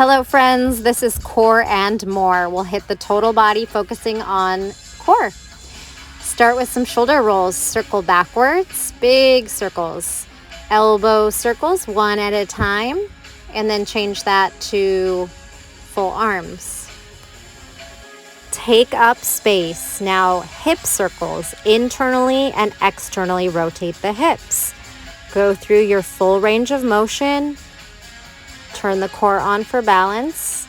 Hello friends, this is core and more. We'll hit the total body focusing on core. Start with some shoulder rolls. Circle backwards, big circles. Elbow circles, one at a time, and then change that to full arms. Take up space. Now hip circles, internally and externally rotate the hips. Go through your full range of motion. Turn the core on for balance.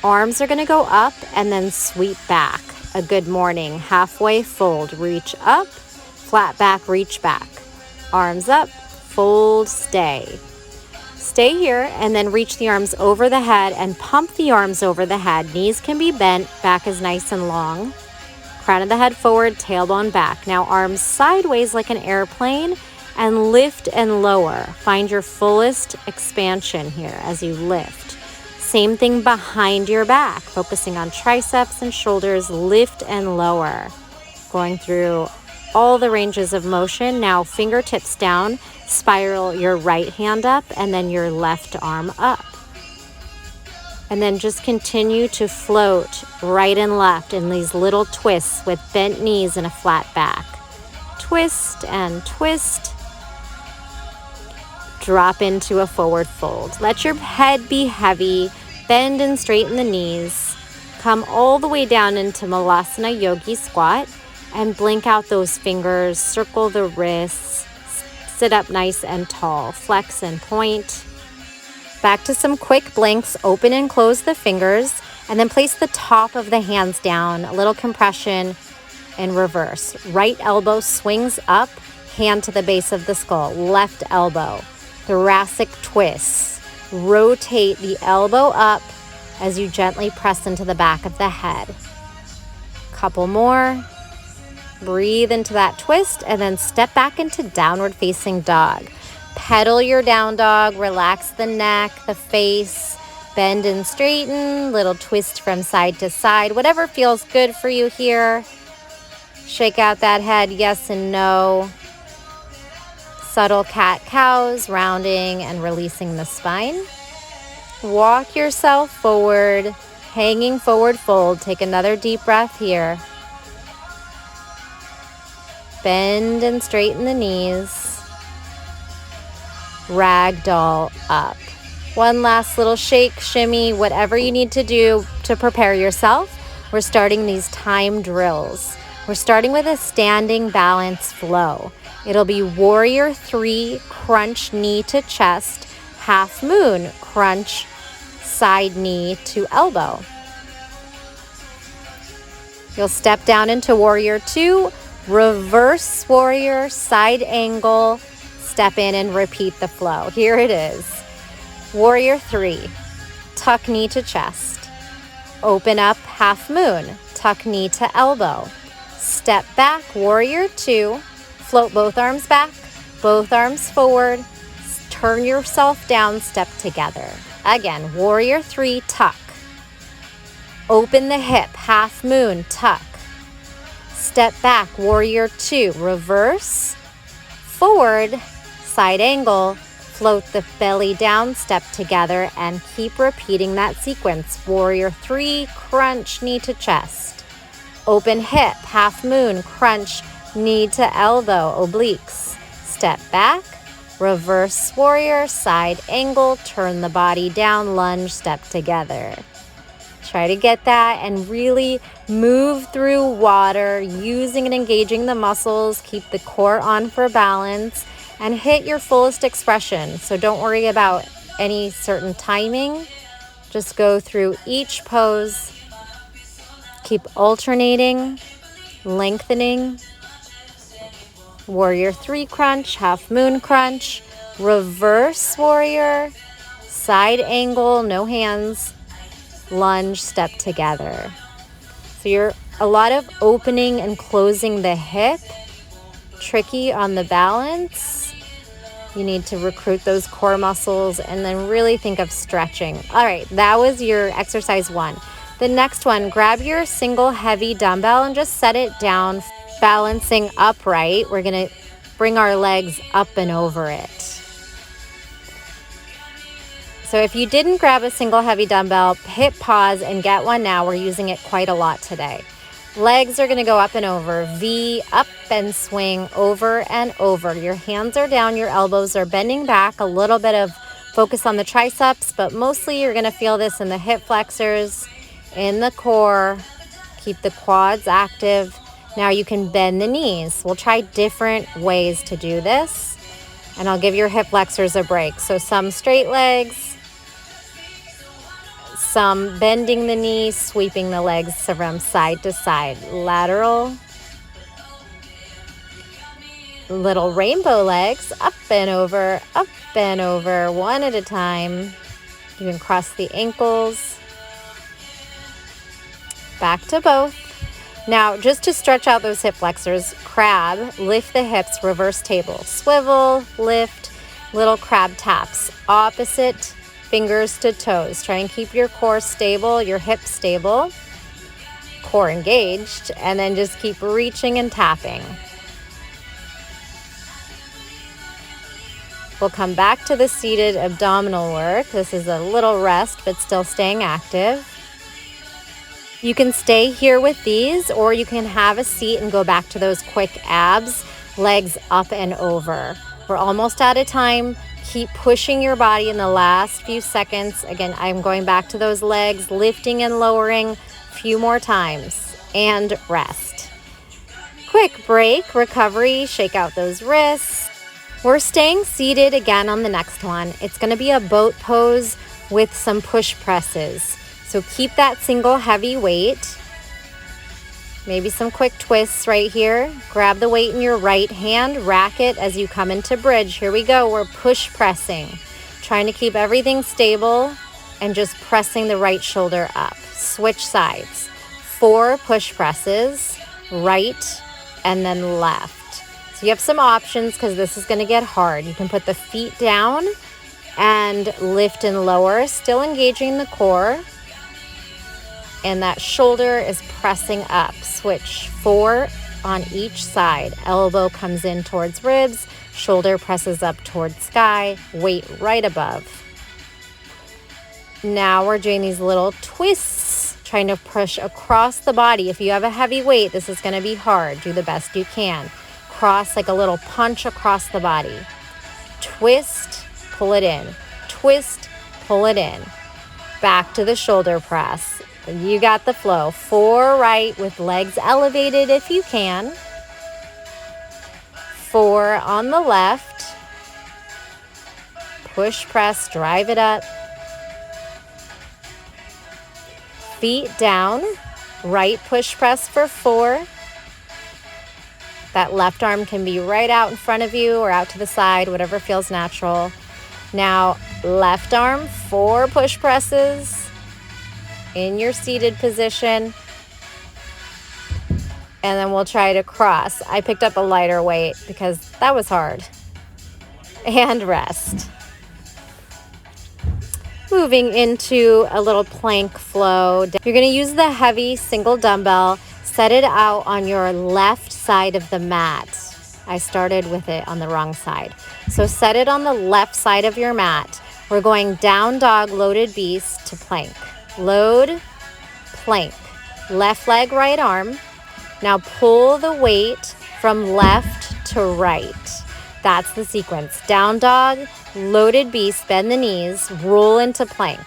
Arms are going to go up and then sweep back. A good morning. Halfway fold. Reach up. Flat back, reach back. Arms up. Fold, stay. Stay here and then reach the arms over the head and pump the arms over the head. Knees can be bent. Back is nice and long. Crown of the head forward, tailbone back. Now arms sideways like an airplane. And lift and lower. Find your fullest expansion here as you lift. Same thing behind your back, focusing on triceps and shoulders, lift and lower. Going through all the ranges of motion. Now fingertips down, spiral your right hand up and then your left arm up. And then just continue to float right and left in these little twists with bent knees and a flat back. Twist and twist. Drop into a forward fold. Let your head be heavy. Bend and straighten the knees. Come all the way down into Malasana Yogi Squat and blink out those fingers. Circle the wrists. Sit up nice and tall. Flex and point. Back to some quick blinks. Open and close the fingers and then place the top of the hands down. A little compression in reverse. Right elbow swings up. Hand to the base of the skull. Left elbow. Thoracic twists. Rotate the elbow up as you gently press into the back of the head. Couple more. Breathe into that twist and then step back into downward facing dog. Pedal your down dog. Relax the neck, the face. Bend and straighten. Little twist from side to side. Whatever feels good for you here. Shake out that head, yes and no. Subtle cat-cows, rounding and releasing the spine. Walk yourself forward, hanging forward fold. Take another deep breath here. Bend and straighten the knees. Ragdoll up. One last little shake, shimmy, whatever you need to do to prepare yourself. We're starting these time drills. We're starting with a standing balance flow. It'll be warrior 3, crunch knee to chest, half moon, crunch side knee to elbow. You'll step down into warrior 2, reverse warrior, side angle, step in and repeat the flow. Here it is. Warrior 3, tuck knee to chest, open up half moon, tuck knee to elbow, step back, warrior 2, float both arms back, both arms forward, turn yourself down, step together. Again, warrior 3, tuck. Open the hip, half moon, tuck. Step back, warrior 2, reverse, forward, side angle, float the belly down, step together, and keep repeating that sequence. Warrior 3, crunch, knee to chest. Open hip, half moon, crunch, knee to elbow, obliques. Step back, reverse warrior, side angle, turn the body down, lunge, step together. Try to get that and really move through water, using and engaging the muscles. Keep the core on for balance and hit your fullest expression. So don't worry about any certain timing. Just go through each pose. Keep alternating, lengthening. Warrior 3 crunch, half moon crunch, reverse warrior, side angle, no hands, lunge, step together. So you're a lot of opening and closing the hip, tricky on the balance. You need to recruit those core muscles and then really think of stretching. All right, that was your exercise 1. The next one, grab your single heavy dumbbell and just set it down. Balancing upright, we're going to bring our legs up and over it. So if you didn't grab a single heavy dumbbell, hit pause and get one now. We're using it quite a lot today. Legs are gonna go up and over, V, up and swing, over and over. Your hands are down, your elbows are bending back, a little bit of focus on the triceps, but mostly you're gonna feel this in the hip flexors, in the core. Keep the quads active. Now you can bend the knees. We'll try different ways to do this, and I'll give your hip flexors a break. So some straight legs, some bending the knees, sweeping the legs from side to side. Lateral, little rainbow legs, up and over, one at a time. You can cross the ankles, back to both. Now, just to stretch out those hip flexors, crab, lift the hips, reverse table, swivel, lift, little crab taps, opposite fingers to toes. Try and keep your core stable, your hips stable, core engaged, and then just keep reaching and tapping. We'll come back to the seated abdominal work. This is a little rest, but still staying active. You can stay here with these, or you can have a seat and go back to those quick abs, legs up and over. We're almost out of time. Keep pushing your body in the last few seconds. Again, I'm going back to those legs, lifting and lowering a few more times, and rest. Quick break, recovery, shake out those wrists. We're staying seated again on the next one. It's gonna be a boat pose with some push presses. So keep that single heavy weight. Maybe some quick twists right here. Grab the weight in your right hand, rack it as you come into bridge. Here we go, we're push pressing. Trying to keep everything stable and just pressing the right shoulder up. Switch sides. 4 push presses, right and then left. So you have some options because this is gonna get hard. You can put the feet down and lift and lower, still engaging the core. And that shoulder is pressing up. Switch 4 on each side. Elbow comes in towards ribs, shoulder presses up towards sky, weight right above. Now we're doing these little twists, trying to push across the body. If you have a heavy weight, this is gonna be hard. Do the best you can. Cross like a little punch across the body. Twist, pull it in. Twist, pull it in. Back to the shoulder press. You got the flow. 4 right with legs elevated if you can. 4 on the left. Push, press, drive it up. Feet down. Right push press for 4. That left arm can be right out in front of you or out to the side, whatever feels natural. Now, left arm, 4 push presses. In your seated position, and then we'll try to cross. I picked up a lighter weight because that was hard. And rest. Moving into a little plank flow. You're going to use the heavy single dumbbell, set it out on your left side of the mat. I started with it on the wrong side. So set it on the left side of your mat. We're going down dog, loaded beast to plank. Load, plank, left leg, right arm. Now pull the weight from left to right. That's the sequence. Down dog, loaded beast, bend the knees, roll into plank.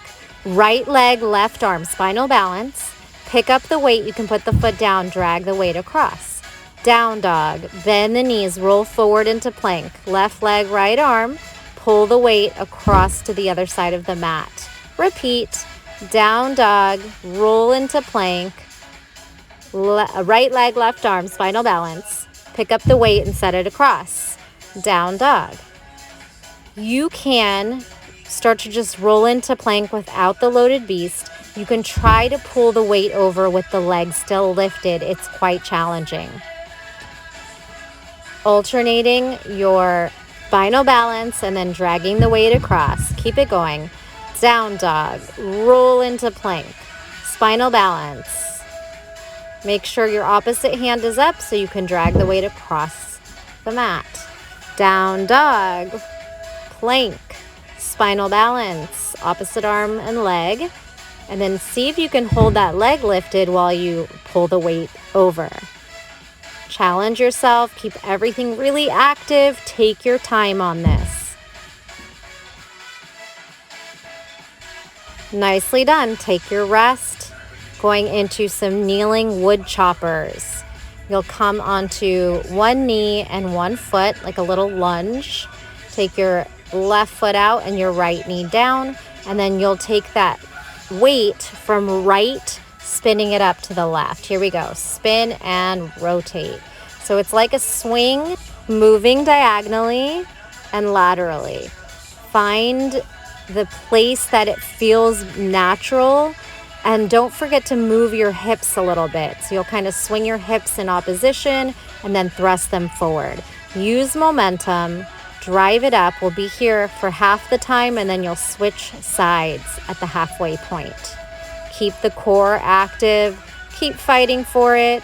Right leg, left arm, spinal balance. Pick up the weight, you can put the foot down, drag the weight across. Down dog, bend the knees, roll forward into plank. Left leg, right arm, pull the weight across to the other side of the mat. Repeat. Down dog, roll into plank, right leg, left arm, spinal balance. Pick up the weight and set it across. Down dog. You can start to just roll into plank without the loaded beast. You can try to pull the weight over with the legs still lifted. It's quite challenging. Alternating your spinal balance and then dragging the weight across. Keep it going. Down dog, roll into plank, spinal balance. Make sure your opposite hand is up so you can drag the weight across the mat. Down dog, plank, Spinal balance, opposite arm and leg. And then see if you can hold that leg lifted while you pull the weight over. Challenge yourself, keep everything really active, take your time on this. Nicely done. Take your rest. Going into some kneeling wood choppers. You'll come onto one knee and one foot, like a little lunge. Take your left foot out and your right knee down, and then you'll take that weight from right, spinning it up to the left. Here we go. Spin and rotate. So it's like a swing, moving diagonally and laterally. Find the place that it feels natural, and don't forget to move your hips a little bit. So you'll kind of swing your hips in opposition and then thrust them forward. Use momentum. Drive it up. We'll be here for half the time, and then you'll switch sides at the halfway point. Keep the core active. Keep fighting for it.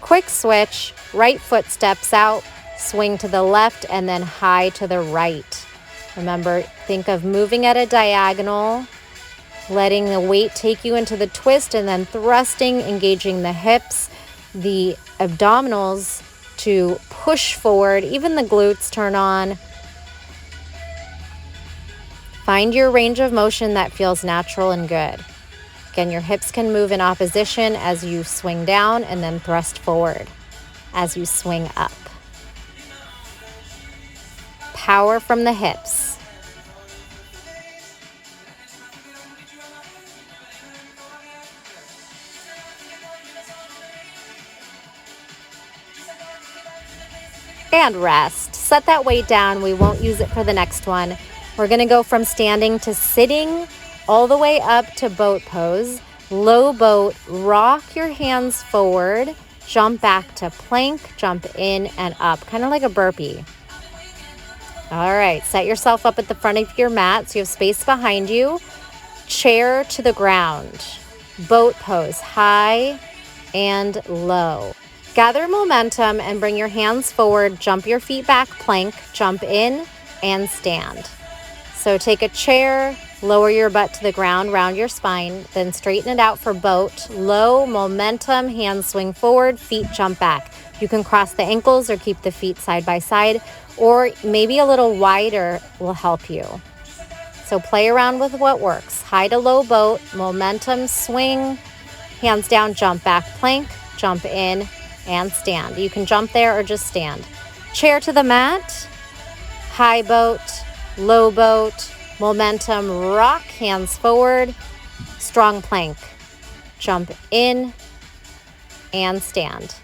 Quick switch. Right foot steps out. Swing to the left and then high to the right. Remember, think of moving at a diagonal, letting the weight take you into the twist, and then thrusting, engaging the hips, the abdominals to push forward. Even the glutes turn on. Find your range of motion that feels natural and good. Again, your hips can move in opposition as you swing down, and then thrust forward as you swing up. Power from the hips. And rest. Set that weight down. We won't use it for the next one. We're going to go from standing to sitting all the way up to boat pose. Low boat, rock your hands forward, jump back to plank, jump in and up, kind of like a burpee. All right, set yourself up at the front of your mat so you have space behind you. Chair to the ground. Boat pose, high and low. Gather momentum and bring your hands forward, jump your feet back, plank, jump in and stand. So take a chair, lower your butt to the ground, round your spine, then straighten it out for boat. Low momentum, hands swing forward, feet jump back. You can cross the ankles or keep the feet side by side, or maybe a little wider will help you. So play around with what works. High to low boat, momentum, swing, hands down, jump back, plank, jump in, and stand. You can jump there or just stand. Chair to the mat, high boat, low boat, momentum, rock, hands forward, strong plank, jump in and stand.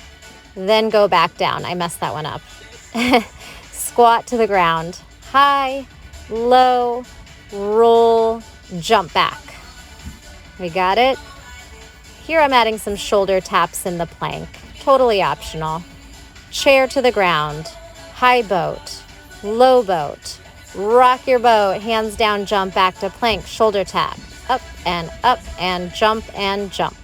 Then go back down. I messed that one up. Squat to the ground, high, low, roll, jump back. We got it? Here I'm adding some shoulder taps in the plank. Totally optional. Chair to the ground, high boat, low boat, rock your boat, hands down, jump back to plank, shoulder tap, up and jump and jump.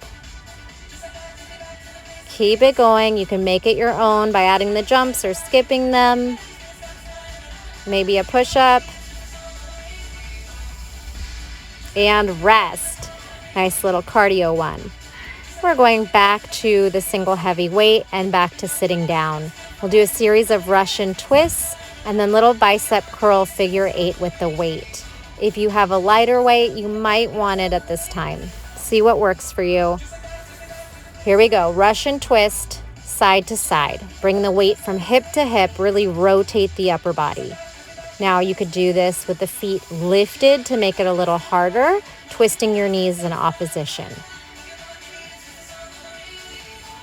Keep it going. You can make it your own by adding the jumps or skipping them. Maybe a push-up. And rest. Nice little cardio one. We're going back to the single heavy weight and back to sitting down. We'll do a series of Russian twists and then little bicep curl figure 8 with the weight. If you have a lighter weight, you might want it at this time. See what works for you. Here we go. Russian twist, side to side. Bring the weight from hip to hip. Really rotate the upper body. Now you could do this with the feet lifted to make it a little harder, twisting your knees in opposition.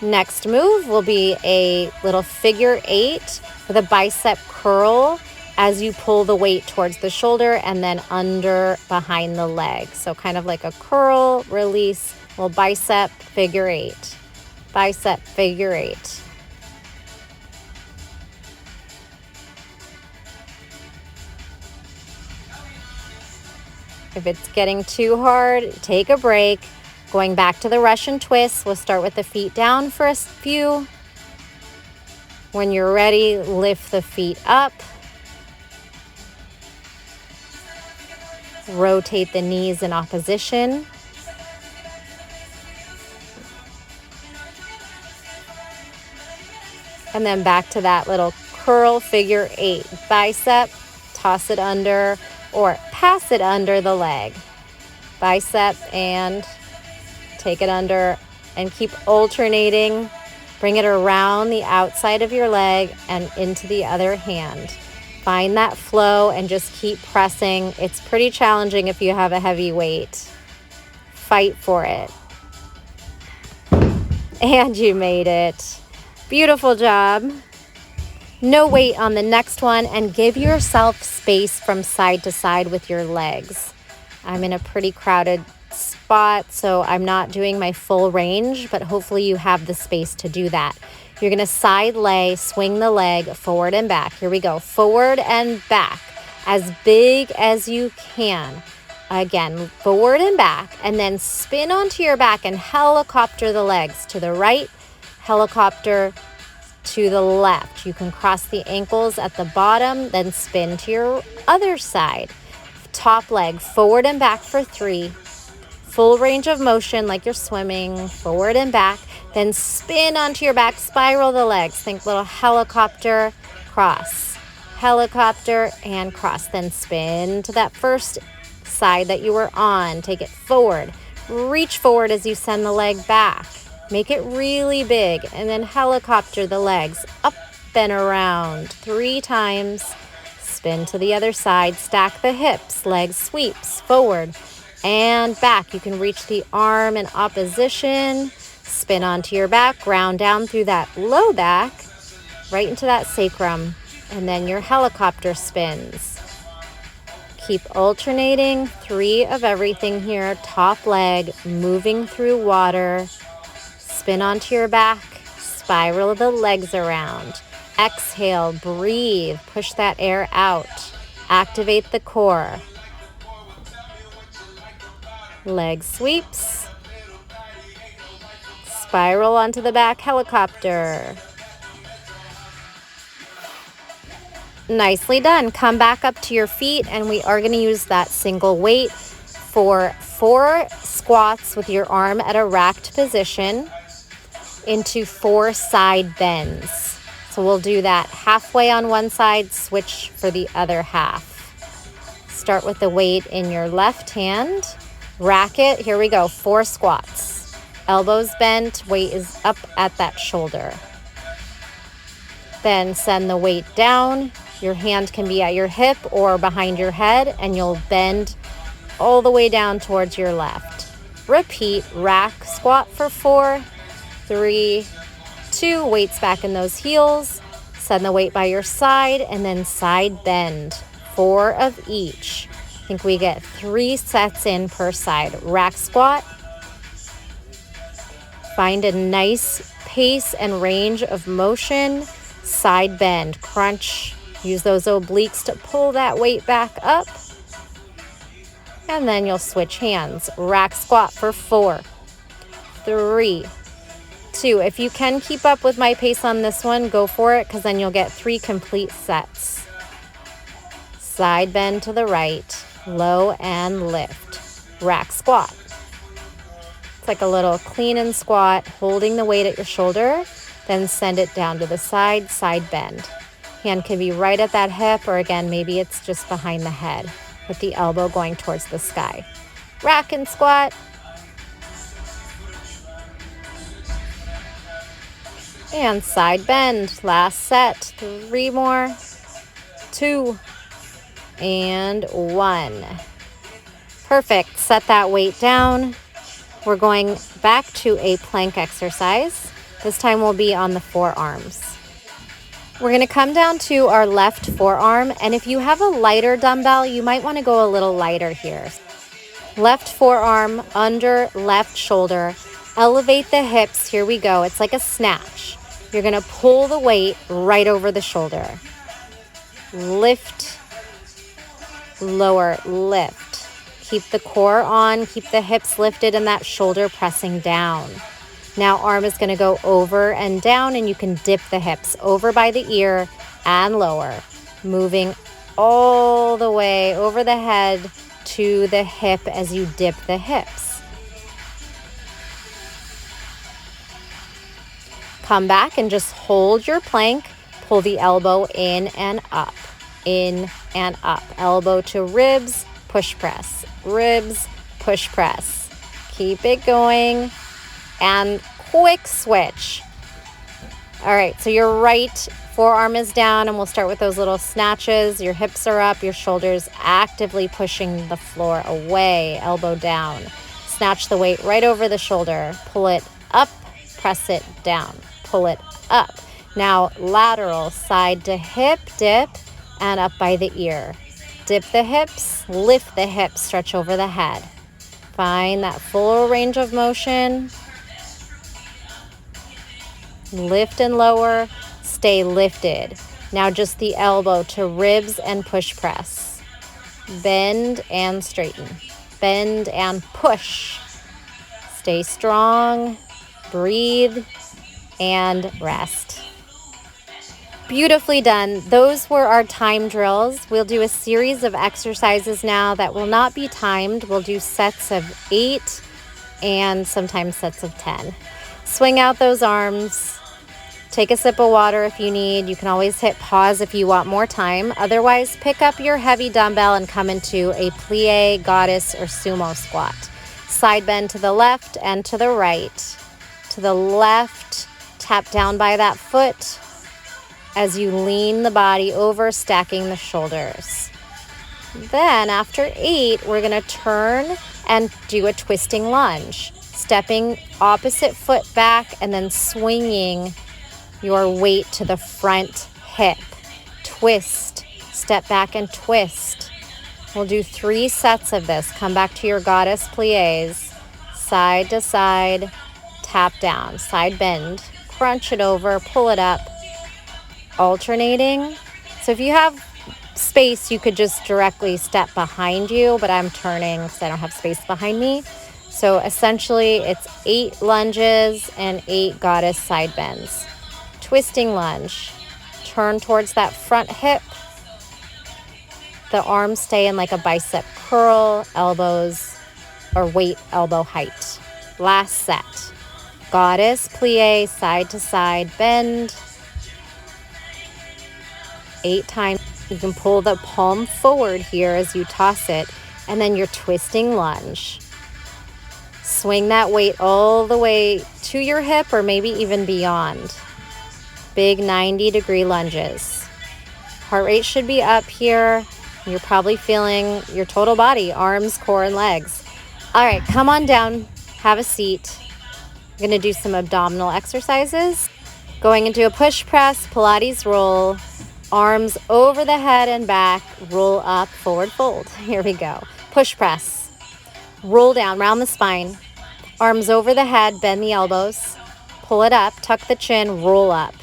Next move will be a little figure 8 with a bicep curl as you pull the weight towards the shoulder and then under behind the leg. So kind of like a curl, release, little bicep figure 8. Bicep figure 8. If it's getting too hard, take a break. Going back to the Russian twist, we'll start with the feet down for a few. When you're ready, lift the feet up. Rotate the knees in opposition. And then back to that little curl figure 8. Bicep, toss it under or pass it under the leg. Bicep and take it under and keep alternating. Bring it around the outside of your leg and into the other hand. Find that flow and just keep pressing. It's pretty challenging if you have a heavy weight. Fight for it. And you made it. Beautiful job. No weight on the next one, and give yourself space from side to side with your legs. I'm in a pretty crowded spot, so I'm not doing my full range, but hopefully you have the space to do that. You're going to side lay, swing the leg forward and back. Here we go. Forward and back as big as you can. Again, forward and back, and then spin onto your back and helicopter the legs to the right, helicopter to the left. You can cross the ankles at the bottom, then spin to your other side. Top leg forward and back for 3. Full range of motion like you're swimming, forward and back. Then spin onto your back, spiral the legs. Think little helicopter, cross, helicopter, and cross. Then spin to that first side that you were on. Take it forward. Reach forward as you send the leg back. Make it really big, and then helicopter the legs up and around 3 times. Spin to the other side, stack the hips, leg sweeps forward and back. You can reach the arm in opposition, spin onto your back, ground down through that low back, right into that sacrum, and then your helicopter spins. Keep alternating, 3 of everything here. Top leg, moving through water. Spin onto your back, spiral the legs around. Exhale, breathe, push that air out. Activate the core. Leg sweeps. Spiral onto the back, helicopter. Nicely done. Come back up to your feet, and we are going to use that single weight for 4 squats with your arm at a racked position into 4 side bends. So we'll do that halfway on one side, switch for the other half. Start with the weight in your left hand. Rack it. Here we go. 4 squats. Elbows bent. Weight is up at that shoulder. Then send the weight down. Your hand can be at your hip or behind your head, and you'll bend all the way down towards your left. Repeat. Rack squat for 4, 3, 2. Weights back in those heels. Send the weight by your side, and then side bend. 4 of each. I think we get 3 sets in per side. Rack squat. Find a nice pace and range of motion. Side bend, crunch. Use those obliques to pull that weight back up. And then you'll switch hands. Rack squat for 4, 3, 2. If you can keep up with my pace on this one, go for it, because then you'll get 3 complete sets. Side bend to the right, low and lift. Rack squat. It's like a little clean and squat, holding the weight at your shoulder, then send it down to the side, side bend. Hand can be right at that hip, or again, maybe it's just behind the head with the elbow going towards the sky. Rack and squat. And side bend. Last set. 3 more. 2 and 1. Perfect. Set that weight down. We're going back to a plank exercise. This time we'll be on the forearms. We're going to come down to our left forearm, and if you have a lighter dumbbell, you might want to go a little lighter here. Left forearm under left shoulder. Elevate the hips. Here we go. It's like a snatch. You're going to pull the weight right over the shoulder. Lift, lower, lift. Keep the core on, keep the hips lifted and that shoulder pressing down. Now arm is going to go over and down, and you can dip the hips over by the ear and lower, moving all the way over the head to the hip as you dip the hips. Come back and just hold your plank, pull the elbow in and up, elbow to ribs, push press, ribs, push press. Keep it going and quick switch. All right, so your right forearm is down, and we'll start with those little snatches. Your hips are up, your shoulders actively pushing the floor away, elbow down. Snatch the weight right over the shoulder, pull it up, press it down, pull it up. Now lateral, side to hip, dip, and up by the ear. Dip the hips, lift the hips, stretch over the head. Find that full range of motion. Lift and lower, stay lifted. Now just the elbow to ribs and push press. Bend and straighten. Bend and push. Stay strong, breathe, and rest. Beautifully done. Those were our time drills. We'll do a series of exercises now that will not be timed. We'll do sets of 8 and sometimes sets of 10. Swing out those arms. Take a sip of water if you need. You can always hit pause if you want more time. Otherwise, pick up your heavy dumbbell and come into a plie, goddess, or sumo squat. Side bend to the left and to the right. To the left, tap down by that foot as you lean the body over, stacking the shoulders. Then after 8, we're going to turn and do a twisting lunge. Stepping opposite foot back and then swinging your weight to the front hip. Twist, step back and twist. We'll do 3 sets of this. Come back to your goddess plies. Side to side, tap down, side bend, crunch it over, pull it up, alternating. So if you have space, you could just directly step behind you, but I'm turning because I don't have space behind me. So essentially it's 8 lunges and 8 goddess side bends. Twisting lunge, turn towards that front hip. The arms stay in like a bicep curl, elbows or weight elbow height. Last set. Goddess plie, side to side bend. 8 times. You can pull the palm forward here as you toss it, and then your twisting lunge. Swing that weight all the way to your hip or maybe even beyond. Big 90-degree lunges. Heart rate should be up here. You're probably feeling your total body, arms, core, and legs. All right, come on down, have a seat. I'm gonna do some abdominal exercises. Going into a push press, Pilates roll, arms over the head and back, roll up, forward fold. Here we go. Push press, roll down, round the spine, arms over the head, bend the elbows, pull it up, tuck the chin, roll up.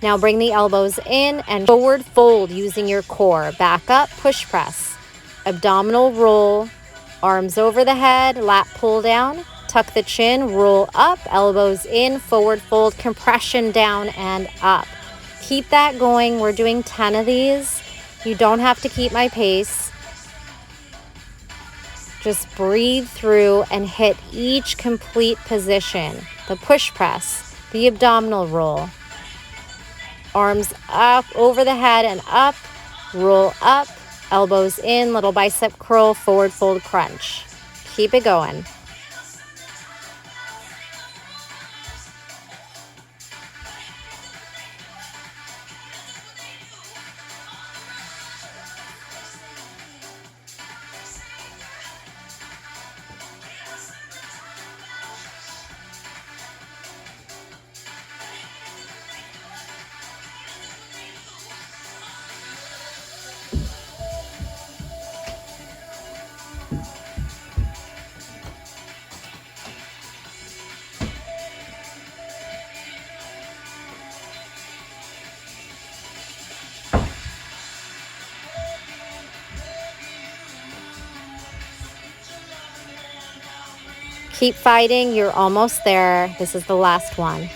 Now bring the elbows in and forward fold using your core. Back up, push press. Abdominal roll, arms over the head, lat pull down, tuck the chin, roll up, elbows in, forward fold, compression down and up. Keep that going. We're doing 10 of these. You don't have to keep my pace. Just breathe through and hit each complete position. The push press, the abdominal roll. Arms up over the head and up, roll up, elbows in, little bicep curl, forward fold crunch. Keep it going. Keep fighting, you're almost there. This is the last one.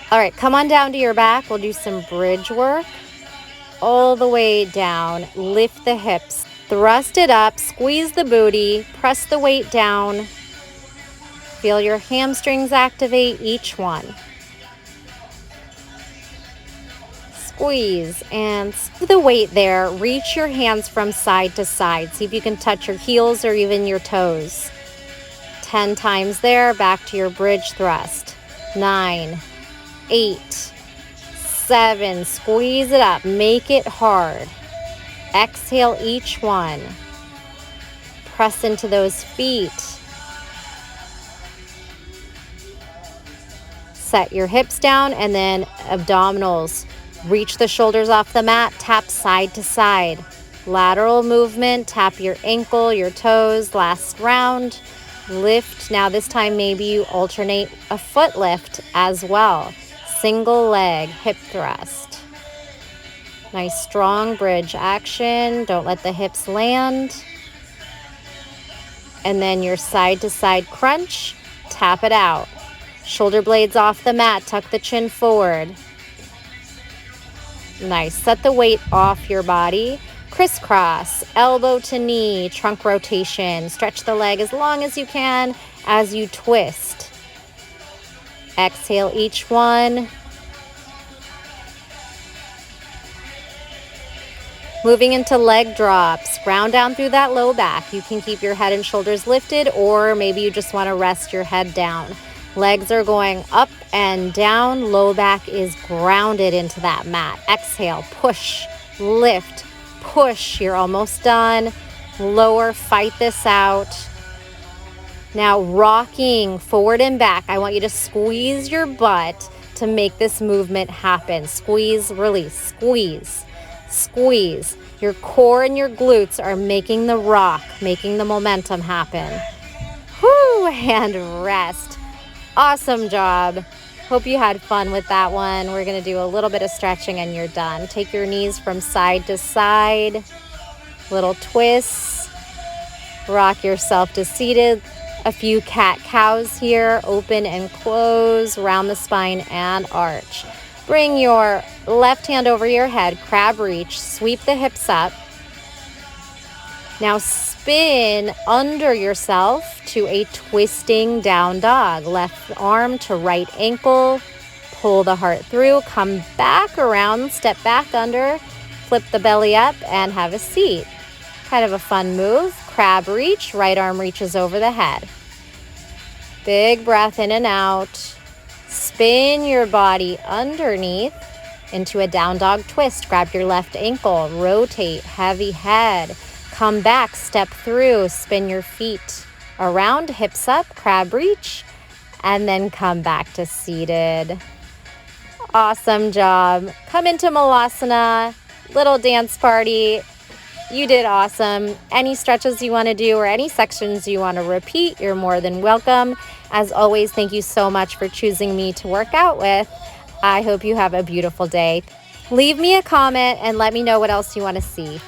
All right, come on down to your back. We'll do some bridge work. All the way down, lift the hips, thrust it up, squeeze the booty, press the weight down. Feel your hamstrings activate each one. Squeeze and the weight there. Reach your hands from side to side. See if you can touch your heels or even your toes. 10 times there, back to your bridge thrust. 9, 8, 7, squeeze it up, make it hard. Exhale each one. Press into those feet. Set your hips down and then abdominals. Reach the shoulders off the mat, tap side to side. Lateral movement, tap your ankle, your toes, last round. Lift, now this time maybe you alternate a foot lift as well. Single leg hip thrust. Nice strong bridge action. Don't let the hips land. And then your side to side crunch. Tap it out. Shoulder blades off the mat. Tuck the chin forward. Nice. Set the weight off your body. Crisscross. Elbow to knee. Trunk rotation. Stretch the leg as long as you can as you twist. Exhale each one. Moving into leg drops. Ground down through that low back. You can keep your head and shoulders lifted, or maybe you just want to rest your head down. Legs are going up and down. Low back is grounded into that mat. Exhale, push, lift, push. You're almost done. Lower, fight this out. Now rocking forward and back. I want you to squeeze your butt to make this movement happen. Squeeze, release, squeeze, squeeze. Your core and your glutes are making the rock, making the momentum happen. Whoo, and rest. Awesome job. Hope you had fun with that one. We're going to do a little bit of stretching and you're done. Take your knees from side to side. Little twists. Rock yourself to seated. A few cat-cows here. Open and close. Round the spine and arch. Bring your left hand over your head. Crab reach. Sweep the hips up. Now spin under yourself to a twisting down dog. Left arm to right ankle. Pull the heart through. Come back around. Step back under. Flip the belly up and have a seat. Kind of a fun move. Crab reach. Right arm reaches over the head. Big breath in and out. Spin your body underneath into a down dog twist. Grab your left ankle. Rotate. Heavy head. Come back, step through, spin your feet around, hips up, crab reach, and then come back to seated. Awesome job. Come into Malasana, little dance party. You did awesome. Any stretches you want to do or any sections you want to repeat, you're more than welcome. As always, thank you so much for choosing me to work out with. I hope you have a beautiful day. Leave me a comment and let me know what else you want to see.